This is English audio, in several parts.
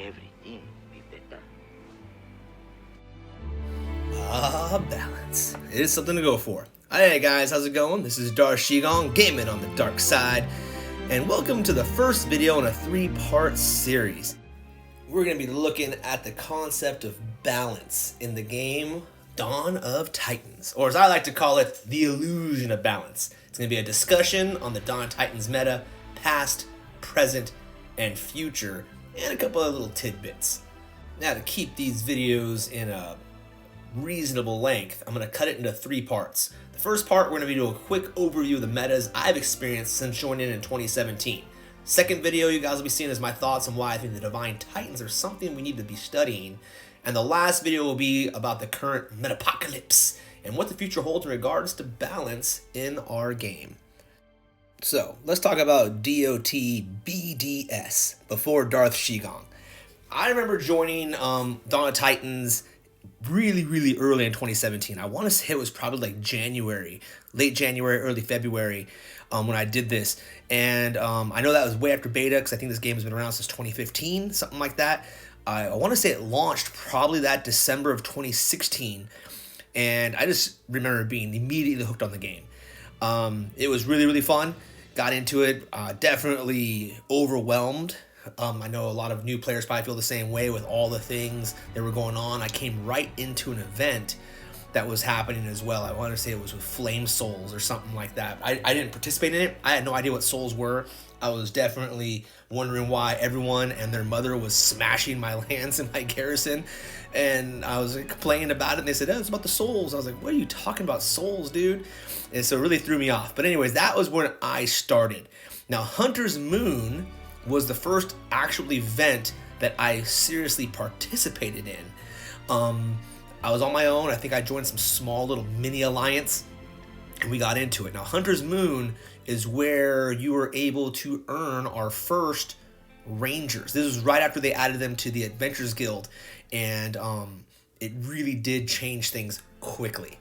everything be better. Balance. It is something to go for. Hey guys, how's it going? This is Darth Shigong, gaming on the dark side, and welcome to the first video in a 3-part series. We're going to be looking at the concept of balance in the game Dawn of Titans, or as I like to call it, the illusion of balance. It's going to be a discussion on the Dawn of Titans meta, past, present, and future, and a couple of little tidbits. Now, to keep these videos in a reasonable length, I'm going to cut it into 3 parts. The first part, we're going to be doing a quick overview of the metas I've experienced since joining in 2017. Second video you guys will be seeing is my thoughts on why I think the Divine Titans are something we need to be studying. And the last video will be about the current Hordepocalypse and what the future holds in regards to balance in our game. So, let's talk about DOT BDS, before Darth Shigong. I remember joining Dawn of Titans really early in 2017. I want to say it was probably like January, late January, early February when I did this. And I know that was way after beta because I think this game has been around since 2015, something like that. I want to say it launched probably that December of 2016. And I just remember being immediately hooked on the game. It was really fun. Got into it, definitely overwhelmed. I know a lot of new players probably feel the same way with all the things that were going on. I came right into an event that was happening as well. I want to say it was with Flame Souls or something like that. I didn't participate in it. I had no idea what souls were. I was definitely wondering why everyone and their mother was smashing my lands in my garrison. And I was complaining about it, and they said, oh, it's about the souls. I was like, what are you talking about, souls, dude? And so it really threw me off. But anyways, that was when I started. Now, Hunter's Moon was the first actual event that I seriously participated in. I was on my own. I think I joined some small little mini alliance, and we got into it. Now, Hunter's Moon is where you were able to earn our first Rangers. This was right after they added them to the Adventurers Guild, and it really did change things quickly.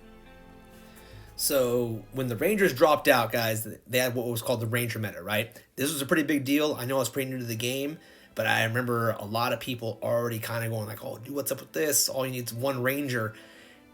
So when the Rangers dropped out, guys, they had what was called the Ranger meta, right? This was a pretty big deal. I know I was pretty new to the game, but I remember a lot of people already kind of going like, oh, dude, what's up with this? All you need is one Ranger.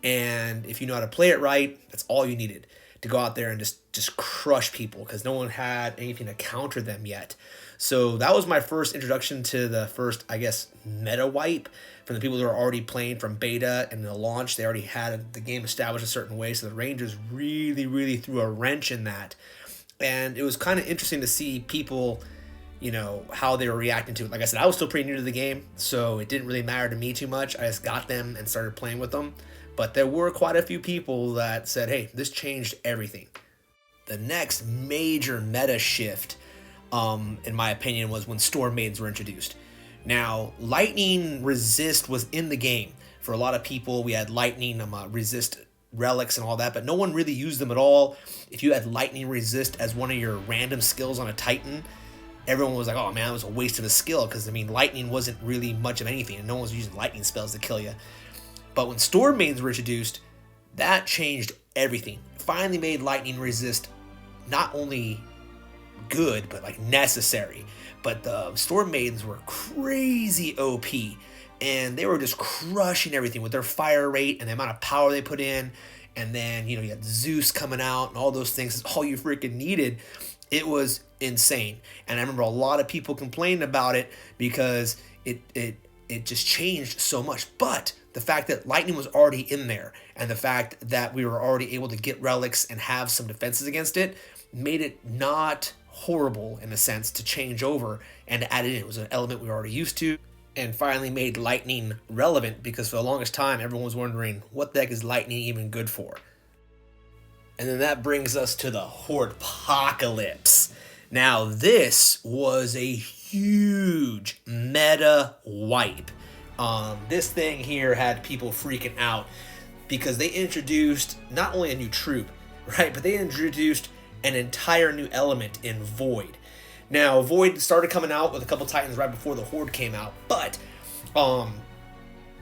And if you know how to play it right, that's all you needed to go out there and just crush people, because no one had anything to counter them yet. So that was my first introduction to the first, I guess, meta wipe from the people that were already playing from beta and the launch. They already had the game established a certain way, so the Rangers really threw a wrench in that. And it was kind of interesting to see people, you know, how they were reacting to it. Like I said, I was still pretty new to the game, so it didn't really matter to me too much. I just got them and started playing with them. But there were quite a few people that said, hey, this changed everything. The next major meta shift, in my opinion, was when Storm Maidens were introduced. Now, Lightning Resist was in the game. For a lot of people, we had Lightning Resist relics and all that, but no one really used them at all. If you had Lightning Resist as one of your random skills on a Titan, everyone was like, oh man, it was a waste of a skill, because I mean, Lightning wasn't really much of anything, and no one was using Lightning spells to kill you. But when Storm Maidens were introduced, that changed everything. It finally made Lightning Resist not only good, but like necessary. But the Storm Maidens were crazy OP, and they were just crushing everything with their fire rate and the amount of power they put in. And then, you know, you had Zeus coming out and all those things. It's all you freaking needed. It was insane. And I remember a lot of people complaining about it because it just changed so much. But the fact that Lightning was already in there, and the fact that we were already able to get relics and have some defenses against it, made it not horrible in a sense to change over and to add it in. It was an element we were already used to, and finally made Lightning relevant, because for the longest time everyone was wondering, what the heck is Lightning even good for? And then that brings us to the Hordepocalypse. Now, this was a huge meta wipe. This thing here had people freaking out because they introduced not only a new troop, right, but they introduced an entire new element in Void. Now, Void started coming out with a couple Titans right before the Horde came out, but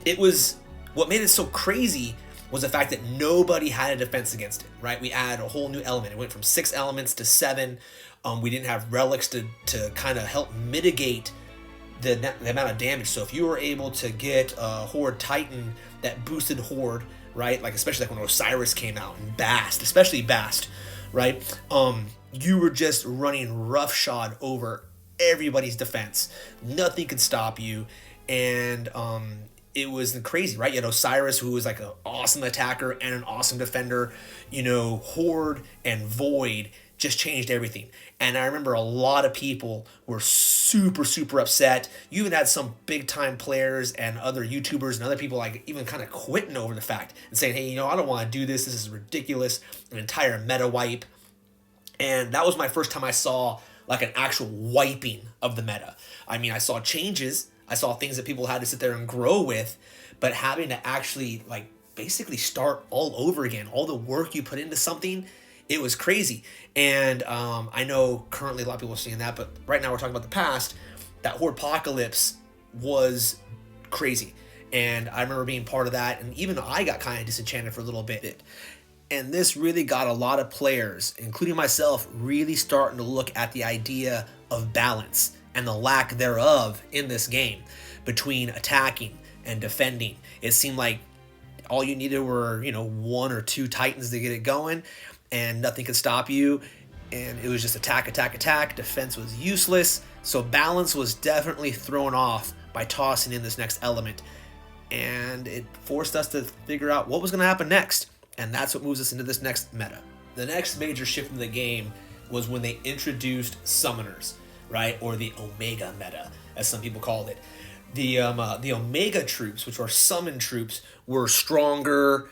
it was, what made it so crazy was the fact that nobody had a defense against it, right? We added a whole new element. It went from 6 elements to 7. We didn't have relics to kind of help mitigate the amount of damage. So if you were able to get a Horde Titan that boosted Horde, right? Like especially like when Osiris came out and Bast, especially Bast, right? You were just running roughshod over everybody's defense. Nothing could stop you, and it was crazy, right? You had Osiris, who was like an awesome attacker and an awesome defender. Horde and Void just changed everything. And I remember a lot of people were super, super upset. You even had some big time players and other YouTubers and other people like even kind of quitting over the fact and saying, hey, I don't want to do this. This is ridiculous. An entire meta wipe. And that was my first time I saw like an actual wiping of the meta. I mean, I saw changes. I saw things that people had to sit there and grow with, but having to actually like basically start all over again, all the work you put into something, it was crazy. And I know currently a lot of people are seeing that, but right now we're talking about the past. That Hordepocalypse was crazy. And I remember being part of that, and even I got kind of disenchanted for a little bit. And this really got a lot of players, including myself, really starting to look at the idea of balance and the lack thereof in this game between attacking and defending. It seemed like all you needed were, one or two Titans to get it going, and nothing could stop you. And it was just attack, attack, attack. Defense was useless. So balance was definitely thrown off by tossing in this next element. And it forced us to figure out what was going to happen next. And that's what moves us into this next meta. The next major shift in the game was when they introduced summoners, right? Or the Omega meta, as some people called it. The Omega troops, which are summon troops, were stronger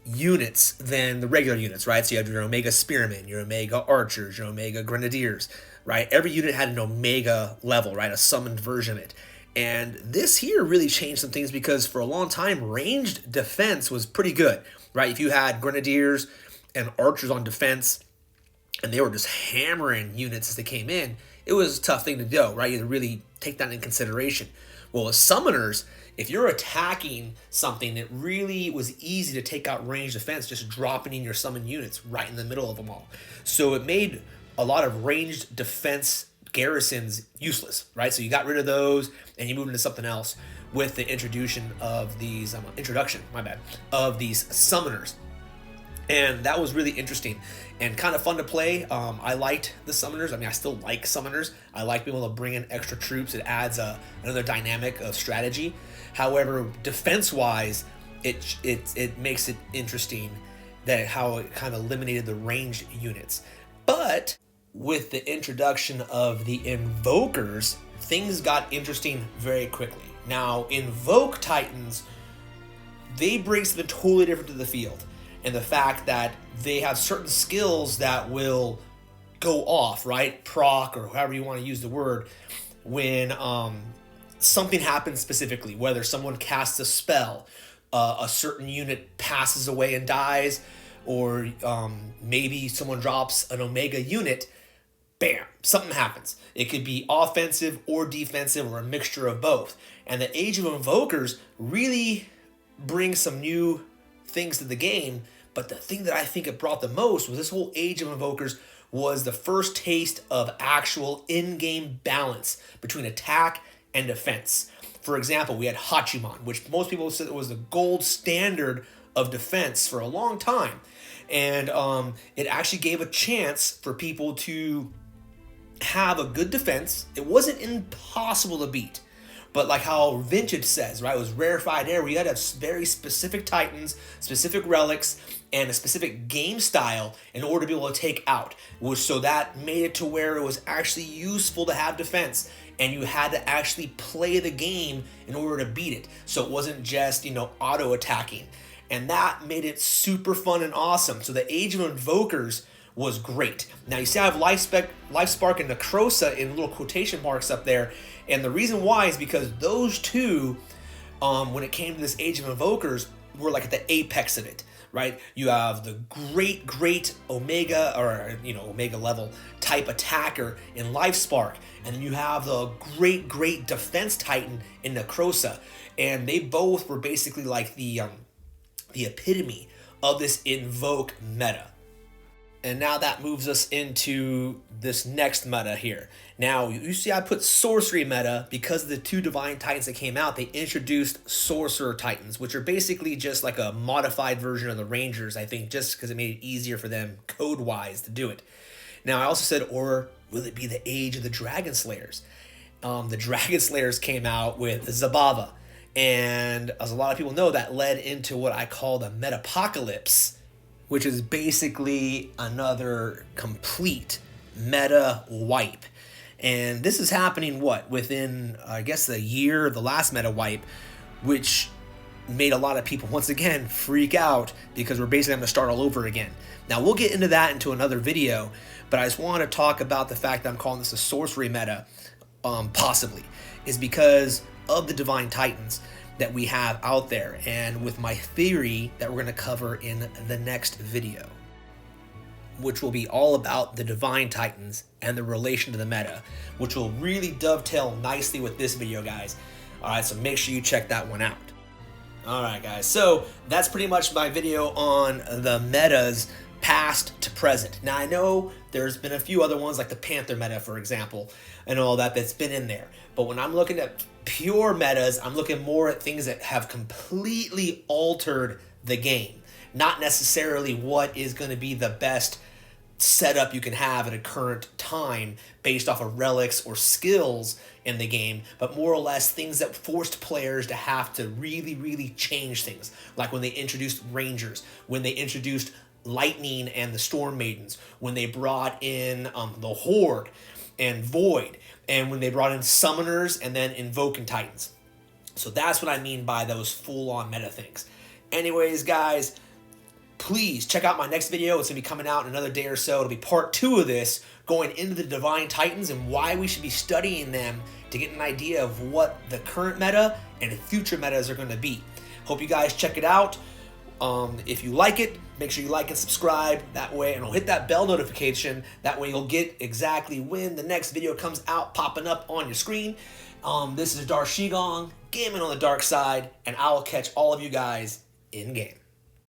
units than the regular units, right? So you have your Omega Spearmen, your Omega Archers, your Omega Grenadiers, right? Every unit had an Omega level, right? A summoned version of it. And this here really changed some things because for a long time, ranged defense was pretty good, right? If you had Grenadiers and Archers on defense and they were just hammering units as they came in, it was a tough thing to do, right? You had to really take that into consideration. Well, as summoners, if you're attacking something, it really was easy to take out ranged defense, just dropping in your summon units right in the middle of them all. So it made a lot of ranged defense garrisons useless, right? So you got rid of those and you moved into something else with the introduction of these, of these summoners. And that was really interesting and kind of fun to play. I liked the summoners. I mean, I still like summoners. I like being able to bring in extra troops. It adds another dynamic of strategy. However, defense-wise, it makes it interesting that how it kind of eliminated the ranged units. But with the introduction of the Invokers, things got interesting very quickly. Now, Invoke Titans, they bring something totally different to the field. And the fact that they have certain skills that will go off, right? Proc, or however you want to use the word, when something happens specifically, whether someone casts a spell, a certain unit passes away and dies, or maybe someone drops an Omega unit, bam, something happens. It could be offensive or defensive or a mixture of both. And the Age of Invokers really brings some new things to the game, but the thing that I think it brought the most was this whole Age of Invokers was the first taste of actual in-game balance between attack and defense. For example, we had Hachiman, which most people said was the gold standard of defense for a long time. And it actually gave a chance for people to have a good defense. It wasn't impossible to beat. But like how Vintage says, right, it was rarefied air. We had to have very specific Titans, specific relics, and a specific game style in order to be able to take out. So that made it to where it was actually useful to have defense. And you had to actually play the game in order to beat it. So it wasn't just, auto-attacking. And that made it super fun and awesome. So the Age of Invokers was great. Now you see I have Lifespark and Necrosa in little quotation marks up there. And the reason why is because those two, when it came to this Age of Invokers, were like at the apex of it, right? You have the great Omega, or Omega level type attacker in Lifespark, and then you have the great defense Titan in Necrosa, and they both were basically like the epitome of this Invoke meta. And now that moves us into this next meta here. Now, you see I put sorcery meta because of the 2 Divine Titans that came out. They introduced Sorcerer Titans, which are basically just like a modified version of the Rangers, I think, just because it made it easier for them code-wise to do it. Now, I also said, or will it be the age of the Dragon Slayers? The Dragon Slayers came out with Zabava. And as a lot of people know, that led into what I call the Metapocalypse, which is basically another complete meta wipe. And this is happening, within, I guess, the year of the last meta wipe, which made a lot of people, once again, freak out because we're basically having to start all over again. Now, we'll get into that into another video, but I just want to talk about the fact that I'm calling this a sorcery meta, possibly, is because of the Divine Titans that we have out there, and with my theory that we're going to cover in the next video, which will be all about the Divine Titans and the relation to the meta, which will really dovetail nicely with this video, guys. Alright, so make sure you check that one out. Alright, guys, so that's pretty much my video on the metas past to present. Now, I know there's been a few other ones, like the Panther meta, for example, and all that, that's been in there. But when I'm looking at pure metas, I'm looking more at things that have completely altered the game. Not necessarily what is going to be the best setup you can have at a current time based off of relics or skills in the game, but more or less things that forced players to have to really change things. Like when they introduced Rangers, when they introduced Lightning and the Storm Maidens, when they brought in the Horde and Void, and when they brought in Summoners and then Invoking Titans. So that's what I mean by those full-on meta things. Anyways, guys, please check out my next video. It's going to be coming out in another day or so. It'll be part 2 of this, going into the Divine Titans and why we should be studying them to get an idea of what the current meta and future metas are going to be. Hope you guys check it out. If you like it, make sure you like and subscribe that way, and I'll hit that bell notification. That way you'll get exactly when the next video comes out, popping up on your screen. This is Dar Shigong, gaming on the dark side, and I will catch all of you guys in game.